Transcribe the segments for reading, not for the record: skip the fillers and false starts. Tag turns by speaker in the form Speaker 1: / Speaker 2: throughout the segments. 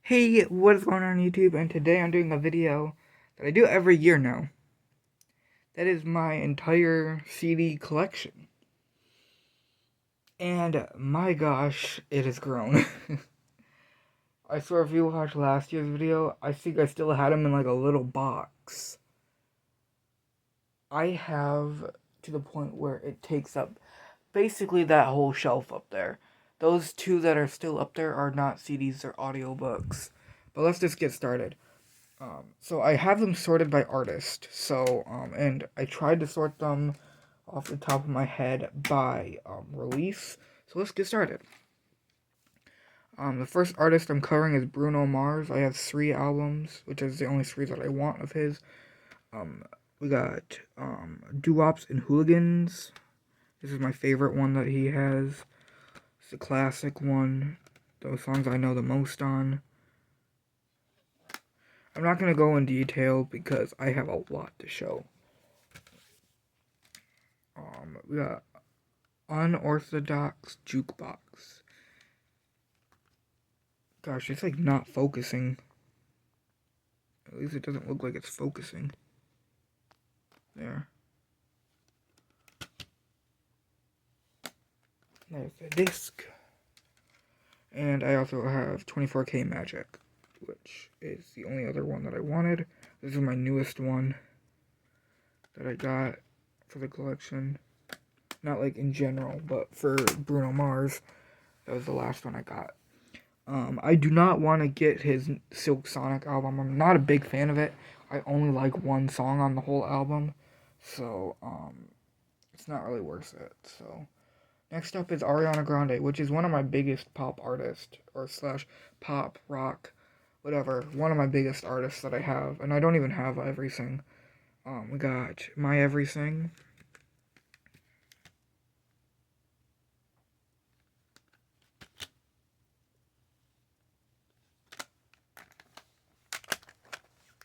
Speaker 1: Hey, what is going on YouTube? And today I'm doing a video that I do every year now. That is my entire CD collection. And my gosh, it has grown. I swear if you watched last year's video, I think I still had them in like a little box. I have to the point where it takes up basically that whole shelf up there. Those two that are still up there are not CDs, they're audiobooks. But let's just get started. So I have them sorted by artist. And I tried to sort them off the top of my head by release. So let's get started. The first artist I'm covering is Bruno Mars. I have 3 albums, which is the only 3 that I want of his. We got Doo-Wops and Hooligans. This is my favorite one that he has. It's a classic one. Those songs I know the most on. I'm not going to go in detail because I have a lot to show. We got Unorthodox Jukebox. Gosh, it's like not focusing. At least it doesn't look like it's focusing. There. There's the disc. And I also have 24K Magic, which is the only other one that I wanted. This is my newest one that I got for the collection. Not like in general, but for Bruno Mars. That was the last one I got. I do not want to get his Silk Sonic album. I'm not a big fan of it. I only like one song on the whole album. So, it's not really worth it. So, next up is Ariana Grande, which is one of my biggest pop artists, or slash pop, rock, whatever. One of my biggest artists that I have. And I don't even have everything. We got My Everything.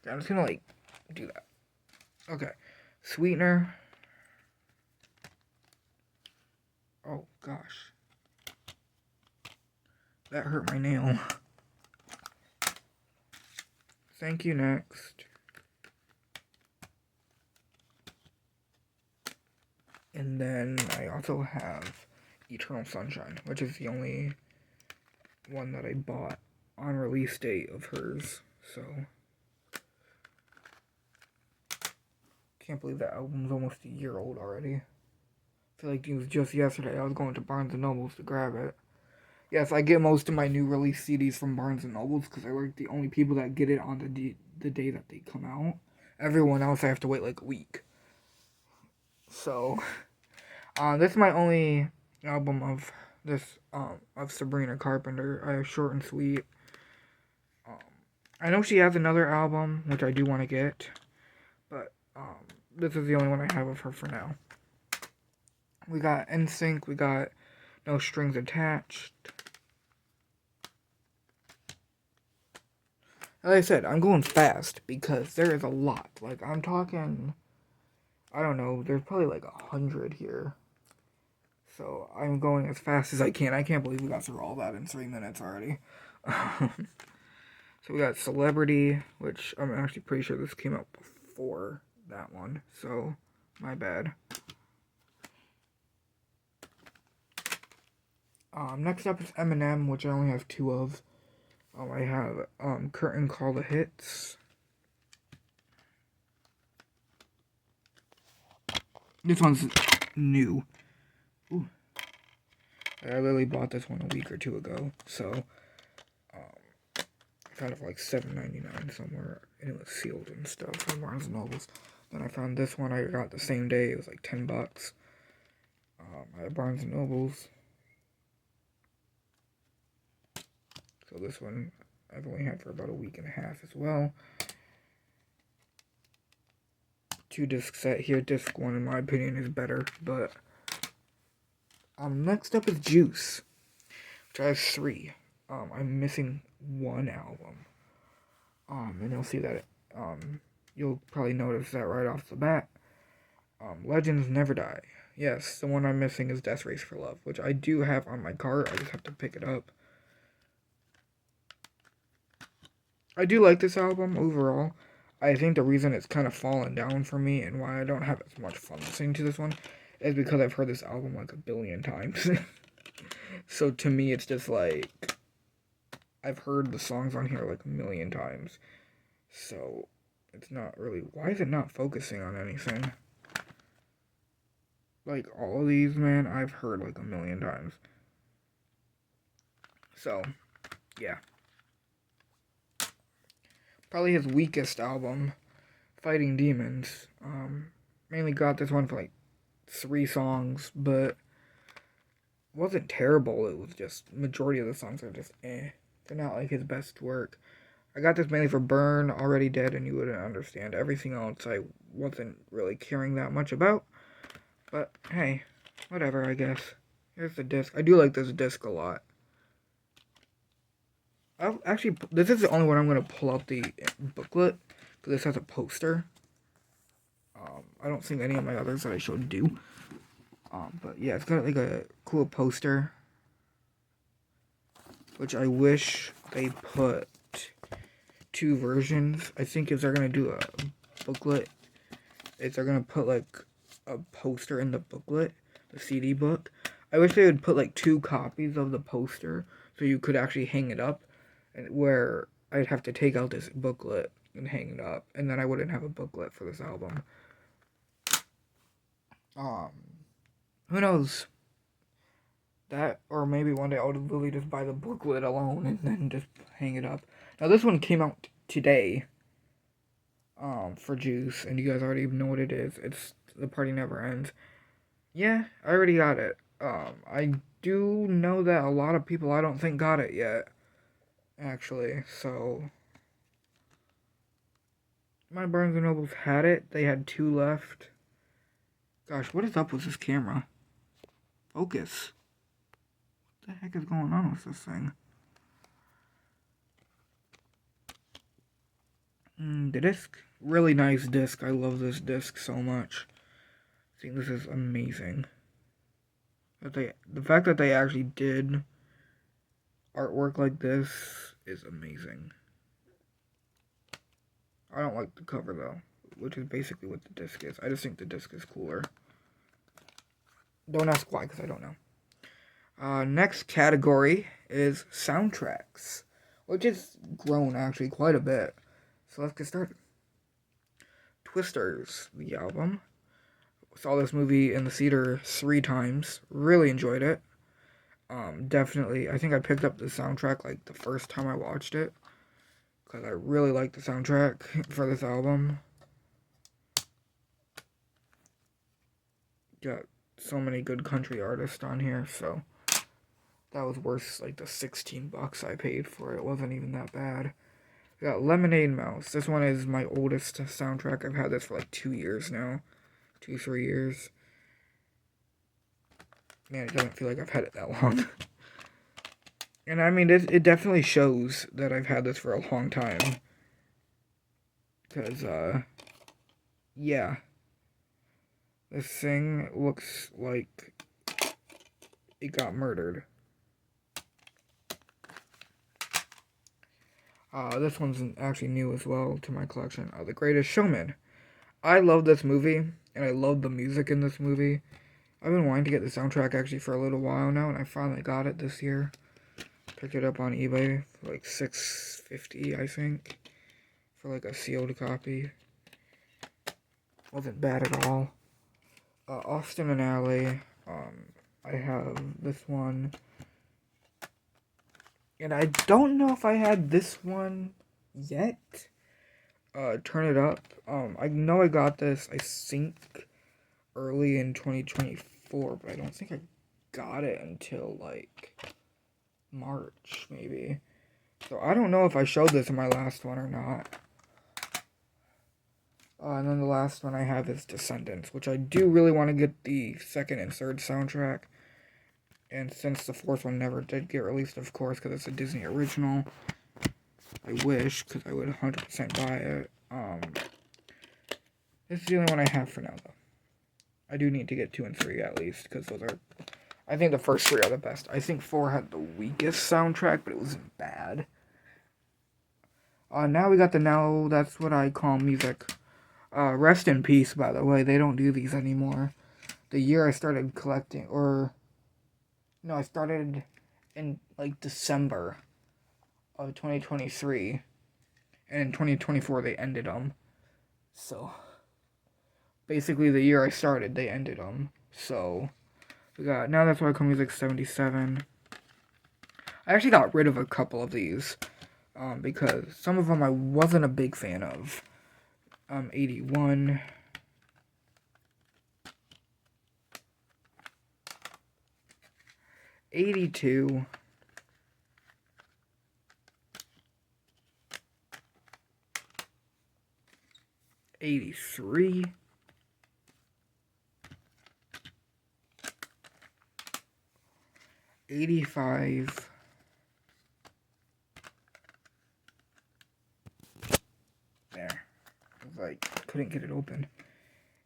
Speaker 1: I'm just gonna do that. Okay. Sweetener. Oh gosh. That hurt my nail. Thank You Next. And then I also have Eternal Sunshine, which is the only one that I bought on release date of hers. So can't believe that album's almost a year old already. I feel like it was just yesterday I was going to Barnes & Nobles to grab it. Yes, I get most of my new release CDs from Barnes & Nobles because they're like the only people that get it on the day that they come out. Everyone else I have to wait like a week. So, this is my only album of Sabrina Carpenter. I have Short and Sweet. I know she has another album, which I do want to get, but this is the only one I have of her for now. We got NSYNC, we got No Strings Attached. Like I said, I'm going fast because there is a lot. Like, I'm talking, I don't know, there's probably like 100 here. So, I'm going as fast as I can. I can't believe we got through all that in 3 minutes already. So, we got Celebrity, which I'm actually pretty sure this came out before that one. So, my bad. Next up is Eminem, which I only have 2 of. I have Curtain Call the Hits. This one's new. Ooh. I literally bought this one a week or 2 ago, so I found it for like $7.99 somewhere, and it was sealed and stuff from Barnes & Nobles. Then I found this one I got the same day. It was like $10. At Barnes & Nobles. So this one I've only had for about a week and a half as well. 2-disc set here. Disc 1, in my opinion, is better, but next up is Juice, which I have 3. I'm missing 1 album. And you'll see that you'll probably notice that right off the bat. Legends Never Die. Yes, the one I'm missing is Death Race for Love, which I do have on my cart. I just have to pick it up. I do like this album overall. I think the reason it's kind of fallen down for me and why I don't have as much fun listening to this one is because I've heard this album like a billion times. So to me, it's just like I've heard the songs on here like a million times. So it's not really. Why is it not focusing on anything? Like all of these, man, I've heard like a million times. So, yeah. Probably his weakest album, Fighting Demons. Mainly got this one for like 3 songs, but wasn't terrible. It was just majority of the songs are just eh. They're not like his best work. I got this mainly for Burn, Already Dead, and You Wouldn't Understand. Everything else I wasn't really caring that much about. But hey, whatever, I guess. Here's the disc. I do like this disc a lot. Actually, this is the only one I'm going to pull out the booklet, because this has a poster. I don't think any of my others that I showed do. But yeah, it's got like a cool poster, which I wish they put 2 versions. I think if they're going to do a booklet, if they're going to put like a poster in the booklet, the CD book, I wish they would put like 2 copies of the poster so you could actually hang it up, and where I'd have to take out this booklet and hang it up, and then I wouldn't have a booklet for this album. Who knows? That, or maybe one day I would literally just buy the booklet alone and then just hang it up. Now this one came out today, for Juice, and you guys already know what it is. It's The Party Never Ends. Yeah, I already got it. I do know that a lot of people I don't think got it yet, actually, so my Barnes & Nobles had it. They had 2 left. Gosh, what is up with this camera? Focus. What the heck is going on with this thing? The disc. Really nice disc. I love this disc so much. I think this is amazing. The fact that they actually did artwork like this is amazing. I don't like the cover though, which is basically what the disc is. I just think the disc is cooler. Don't ask why, because I don't know. Next category is soundtracks, which has grown actually quite a bit. So let's get started. Twisters, the album. Saw this movie in the theater 3 times. Really enjoyed it. Definitely, I think I picked up the soundtrack like the first time I watched it, because I really like the soundtrack for this album. Got so many good country artists on here, so that was worth like the $16 I paid for it. It wasn't even that bad. We got Lemonade Mouse. This one is my oldest soundtrack. I've had this for like 2 years now. 2-3 years. Man, it doesn't feel like I've had it that long. And I mean, it definitely shows that I've had this for a long time. Because, yeah. This thing looks like it got murdered. This one's actually new as well to my collection. The Greatest Showman. I love this movie, and I love the music in this movie. I've been wanting to get the soundtrack actually for a little while now, and I finally got it this year. Picked it up on eBay for like $6.50, I think, for like a sealed copy. Wasn't bad at all. Austin and Ally. I have this one. And I don't know if I had this one yet. Turn It Up. I know I got this, I think, early in 2024, but I don't think I got it until like March, maybe. So I don't know if I showed this in my last one or not. And then the last one I have is Descendants, which I do really want to get the 2nd and 3rd soundtrack. And since the 4th one never did get released, of course, because it's a Disney original, I wish, because I would 100% buy it. This is the only one I have for now, though. I do need to get 2 and 3 at least, because those are... I think the first 3 are the best. I think 4 had the weakest soundtrack, but it wasn't bad. Now we got the Now That's What I Call Music. Rest in peace, by the way. They don't do these anymore. The year I started collecting, or... No, I started in, like, December of 2023. And in 2024, they ended them. So, basically, the year I started, they ended them. So, we got Now That's What I Call Music 77. I actually got rid of a couple of these. Because some of them I wasn't a big fan of. 81. 82. 83. 85. There. Like, couldn't get it open.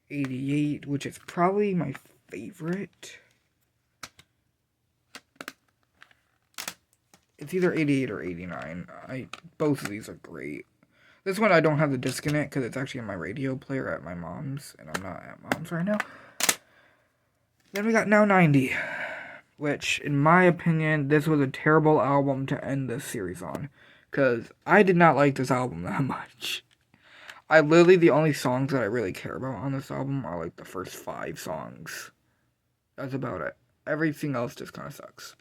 Speaker 1: 88, which is probably my favorite. It's either 88 or 89. Both of these are great. This one I don't have the disc in it because it's actually in my radio player at my mom's, and I'm not at mom's right now. Then we got Now 90, which, in my opinion, this was a terrible album to end this series on, because I did not like this album that much. The only songs that I really care about on this album are, like, the first 5 songs. That's about it. Everything else just kind of sucks.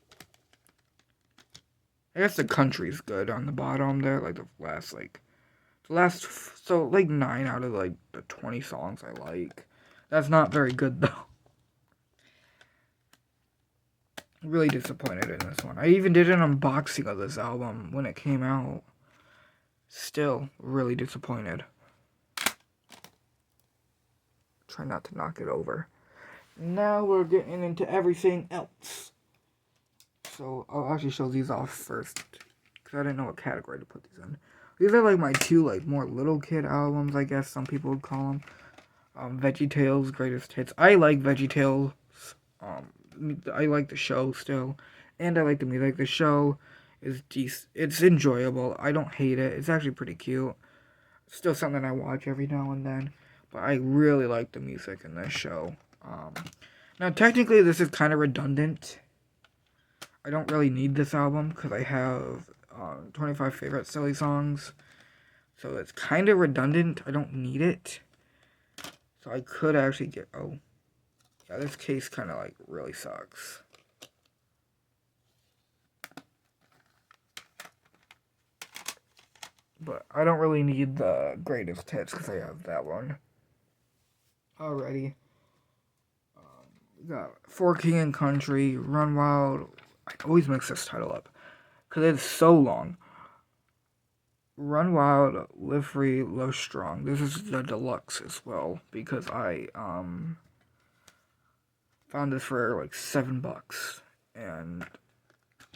Speaker 1: I guess the country's good on the bottom there, like, so, like, 9 out of, like, the 20 songs I like. That's not very good, though. Really disappointed in this one. I even did an unboxing of this album when it came out. Still really disappointed. Try not to knock it over. Now we're getting into everything else. So I'll actually show these off first, because I didn't know what category to put these in. These are like my 2 like more little kid albums, I guess some people would call them. VeggieTales Greatest Hits. I like VeggieTales. I like the show still, and I like the music. The show is decent. It's enjoyable. I don't hate it. It's actually pretty cute. Still something I watch every now and then, but I really like the music in this show. Now technically this is kind of redundant. I don't really need this album because I have 25 favorite silly songs, so it's kind of redundant. I don't need it, so I could actually get. Oh, yeah, this case kind of like really sucks. But I don't really need the greatest hits because I have that one already. We got For King and Country, Run Wild. I always mix this title up because it's so long. Run Wild, Live Free, Love Strong. This is the deluxe as well because I found this for like $7, and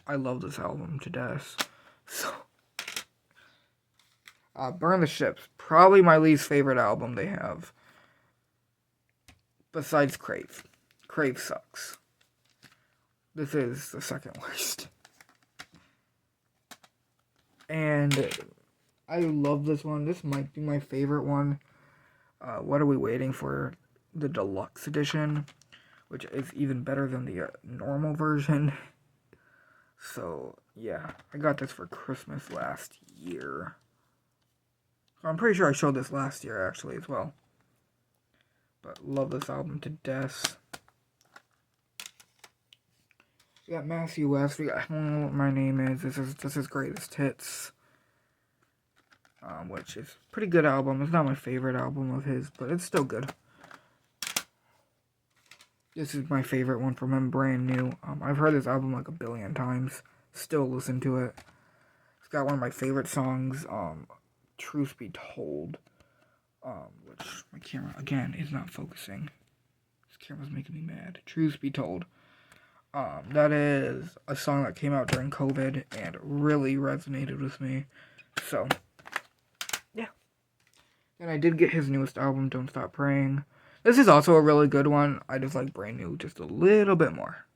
Speaker 1: I love this album to death. So, Burn the Ships, probably my least favorite album they have, besides Crave. Crave sucks. This is the second worst. And I love this one. This might be my favorite one. What Are We Waiting For? The deluxe edition, which is even better than the normal version. So, yeah. I got this for Christmas last year. I'm pretty sure I showed this last year, actually, as well. But love this album to death. We got Matthew West. We got I Don't Know What My Name Is. This is Greatest Hits. Which is a pretty good album. It's not my favorite album of his, but it's still good. This is my favorite one from him, Brand New. I've heard this album like a billion times. Still listen to it. It's got one of my favorite songs, Truth Be Told. Which my camera, again, is not focusing. This camera's making me mad. Truth Be Told. That is a song that came out during COVID and really resonated with me. So, yeah. And I did get his newest album, Don't Stop Praying. This is also a really good one. I just like Brand New just a little bit more.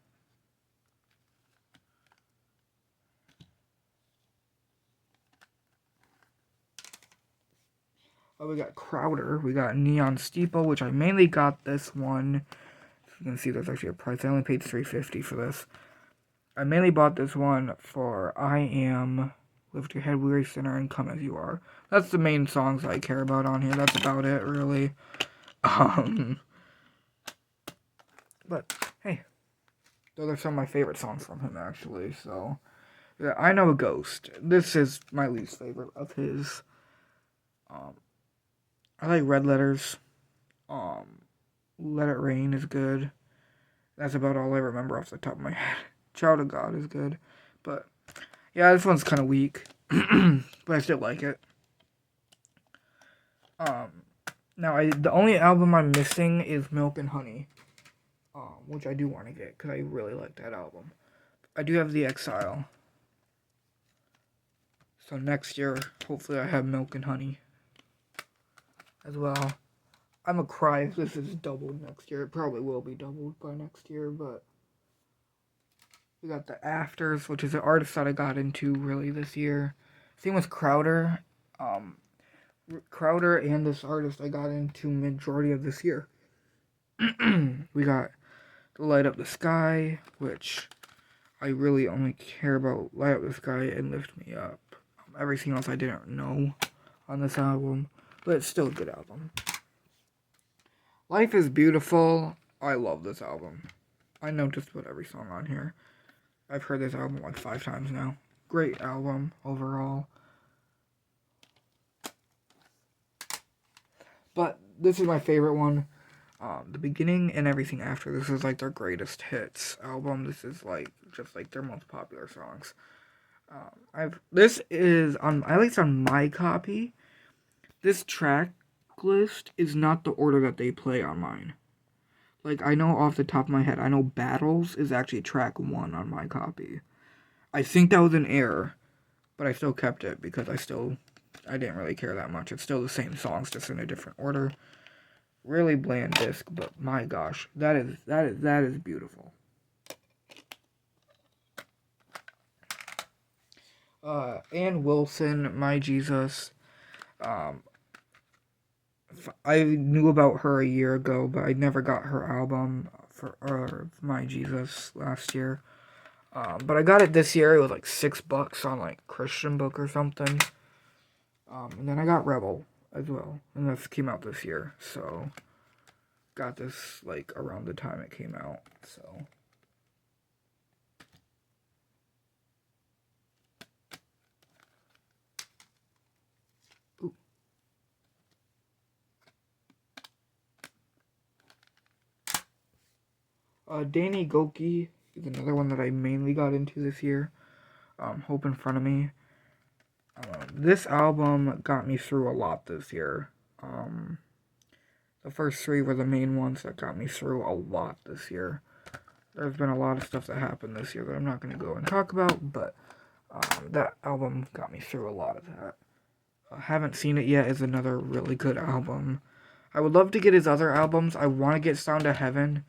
Speaker 1: We got Crowder. We got Neon Steeple, which I mainly got this one. You can see there's actually a price. I only paid $3.50 for this. I mainly bought this one for I Am, Lift Your Head, Weary Sinner, and Come As You Are. That's the main songs I care about on here. That's about it, really. But, hey, those are some of my favorite songs from him, actually. So, yeah, I Know a Ghost. This is my least favorite of his. I like Red Letters. Let It Rain is good. That's about all I remember off the top of my head. Child of God is good. But, yeah, this one's kind of weak. But I still like it. Now, the only album I'm missing is Milk and Honey. Which I do want to get, because I really like that album. I do have The Exile. So next year, hopefully I have Milk and Honey as well. I'm a cry if this is doubled next year. It probably will be doubled by next year, but we got The Afters, which is an artist that I got into really this year. Same with Crowder. Crowder and this artist I got into majority of this year. We got Light Up the Sky, which I really only care about Light Up the Sky and Lift Me Up. Everything else I didn't know on this album, but it's still a good album. Life is Beautiful. I love this album. I know just about every song on here. I've heard this album like 5 times now. Great album overall. But this is my favorite one. The beginning and everything after. This is like their greatest hits album. This is like just like their most popular songs. This is on, at least on my copy, this track list is not the order that they play on mine. Like, I know off the top of my head, I know Battles is actually track 1 on my copy. I think that was an error, but I still kept it because I didn't really care that much. It's still the same songs, just in a different order. Really bland disc, but my gosh, that is beautiful. Ann Wilson, My Jesus. I knew about her a year ago, but I never got her album for My Jesus last year. But I got it this year. It was like $6 on like Christian Book or something. And then I got Rebel as well, and this came out this year. So got this like around the time it came out. So. Danny Gokey is another one that I mainly got into this year. Hope in Front of Me. This album got me through a lot this year. The first 3 were the main ones that got me through a lot this year. There's been a lot of stuff that happened this year that I'm not going to go and talk about, but that album got me through a lot of that. Haven't Seen It Yet is another really good album. I would love to get his other albums. I want to get Sound of Heaven.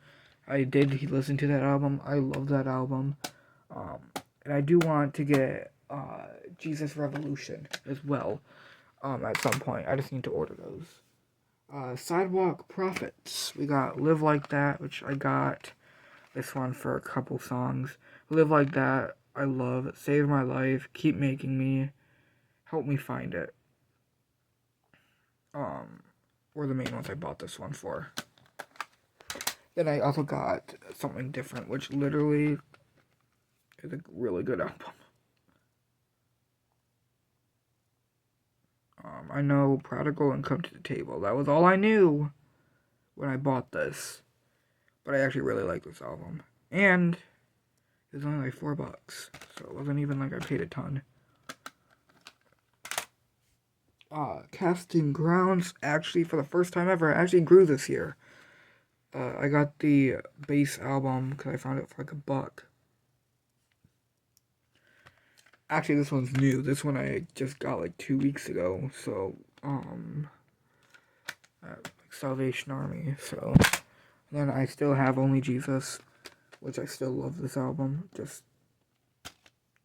Speaker 1: I did listen to that album. I love that album. And I do want to get Jesus Revolution as well at some point. I just need to order those. Sidewalk Prophets. We got Live Like That, which I got this one for a couple songs. Live Like That, I love. Save My Life, Keep Making Me, Help Me Find It. Were the main ones I bought this one for. Then I also got Something Different, which literally is a really good album. I know Prodigal and Come to the Table. That was all I knew when I bought this. But I actually really like this album. And it was only like $4. So it wasn't even like I paid a ton. Casting Grounds, actually, for the first time ever, actually grew this year. I got the base album because I found it for like $1. Actually, this one's new. This one I just got like 2 weeks ago. So, Salvation Army. So, then I still have Only Jesus, which I still love this album. Just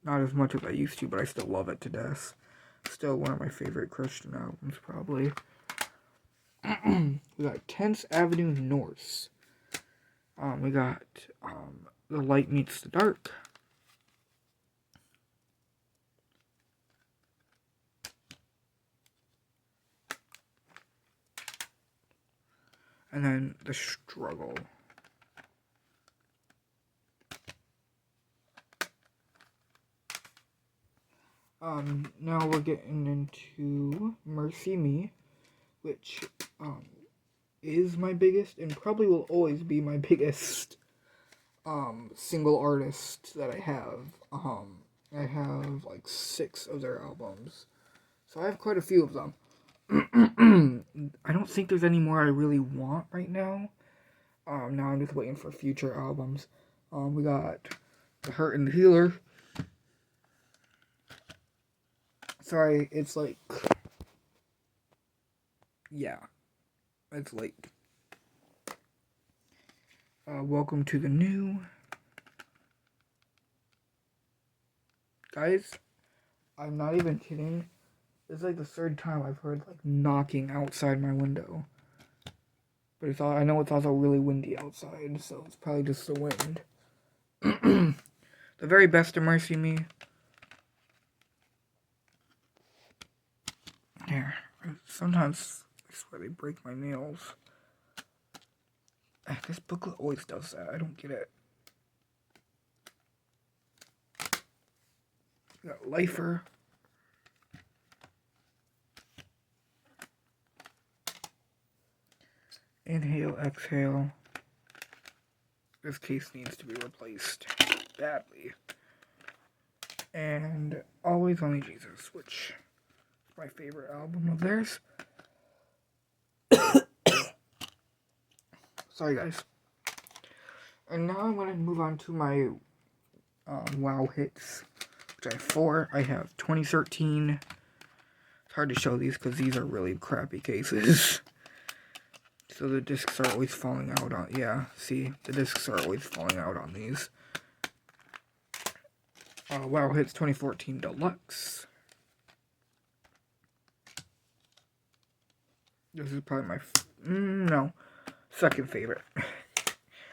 Speaker 1: not as much as I used to, but I still love it to death. Still one of my favorite Christian albums, probably. We got 10th Avenue North. We got The Light Meets the Dark. And then The Struggle. Now we're getting into Mercy Me, which is my biggest and probably will always be my biggest single artist that I have. I have like 6 of their albums, so I have quite a few of them. I don't think there's any more I really want right now. Now I'm just waiting for future albums. We got The Hurt and the Healer. Sorry, it's like, yeah, it's late. Welcome to the New. Guys, I'm not even kidding. It's like the 3rd time I've heard like knocking outside my window. But I know it's also really windy outside, so it's probably just the wind. The very best of Mercy Me. Here, sometimes I swear they break my nails. This booklet always does that. I don't get it. We got Lifer. Inhale, exhale. This case needs to be replaced badly. And Always Only Jesus, which is my favorite album of theirs. Sorry, guys. And now I'm going to move on to my WoW hits, which I have 4. I have 2013. It's hard to show these because these are really crappy cases. So the discs are always falling out on, yeah, see, the discs are always falling out on these. WoW Hits 2014 Deluxe. This is probably my, second favorite.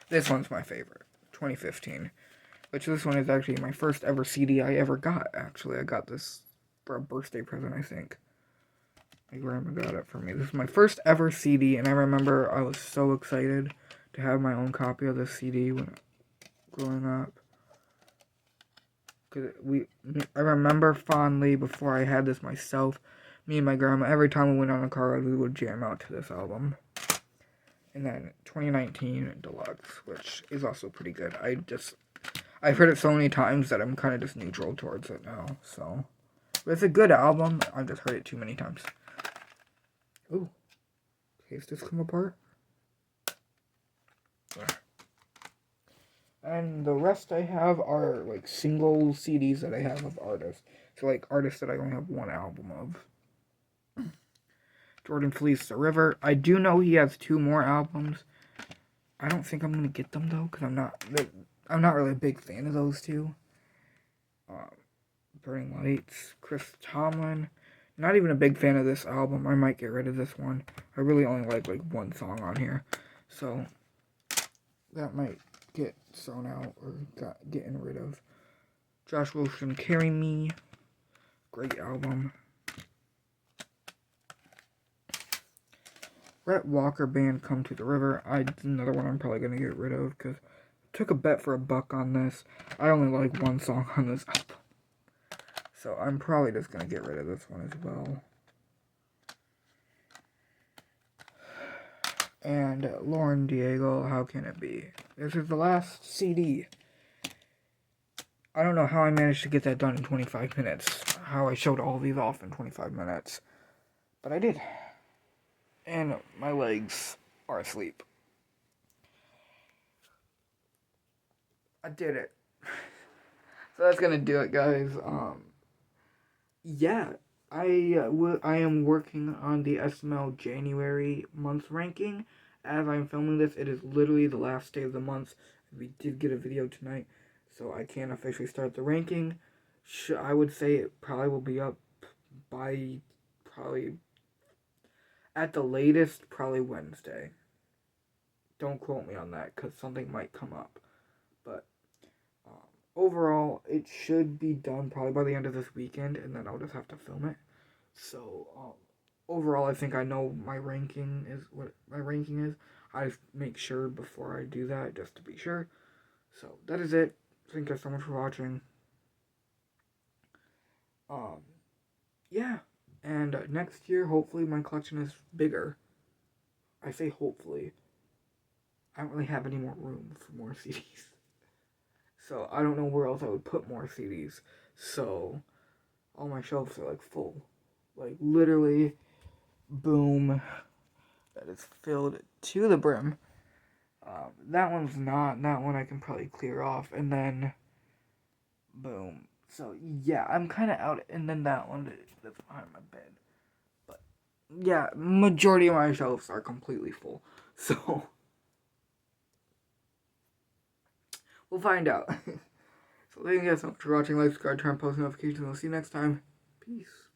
Speaker 1: This one's my favorite, 2015. Which this one is actually my first ever CD I ever got, actually. I got this for a birthday present, I think. My grandma got it for me. This is my first ever CD, and I remember I was so excited to have my own copy of this CD when growing up. Cause I remember fondly before I had this myself, me and my grandma, every time we went on a car ride, we would jam out to this album. And then 2019 Deluxe, which is also pretty good. I've heard it so many times that I'm kind of just neutral towards it now. So, but it's a good album. I've just heard it too many times. Ooh, case just come apart. Yeah. And the rest I have are like single CDs that I have of artists. So like artists that I only have one album of. Jordan Fleece the River. I do know he has 2 more albums. I don't think I'm gonna get them though, because I'm not really a big fan of those 2. Burning Lights, Chris Tomlin. Not even a big fan of this album. I might get rid of this one. I really only like one song on here, so that might get thrown out or getting rid of. Josh Wilson, Carry Me. Great album. Rhett Walker Band, Come to the River. Another one I'm probably going to get rid of because I took a bet for $1 on this. I only like 1 song on this album. So I'm probably just going to get rid of this one as well. And Lauren Diego, How Can It Be? This is the last CD. I don't know how I managed to get that done in 25 minutes. How I showed all these off in 25 minutes. But I did. And my legs are asleep. I did it. So that's gonna do it, guys. Yeah, I am working on the SML January month ranking. As I'm filming this, it is literally the last day of the month. We did get a video tonight, so I can't officially start the ranking. I would say it probably will be up by At the latest, probably Wednesday. Don't quote me on that because something might come up. But overall, it should be done probably by the end of this weekend, and then I'll just have to film it. So overall, I think I know my ranking is what my ranking is. I make sure before I do that just to be sure. So that is it. Thank you so much for watching. Um, yeah, and next year hopefully my collection is bigger. I say hopefully. I don't really have any more room for more CDs. So I don't know where else I would put more CDs. So all my shelves are like full. Like literally, boom, that is filled to the brim. That one's not. That one I can probably clear off. And then, boom. So yeah, I'm kind of out. And then that one that's behind my bed. But yeah, majority of my shelves are completely full. So we'll find out. So thank you guys so much for watching. Like, subscribe, turn on post notifications. We'll see you next time. Peace.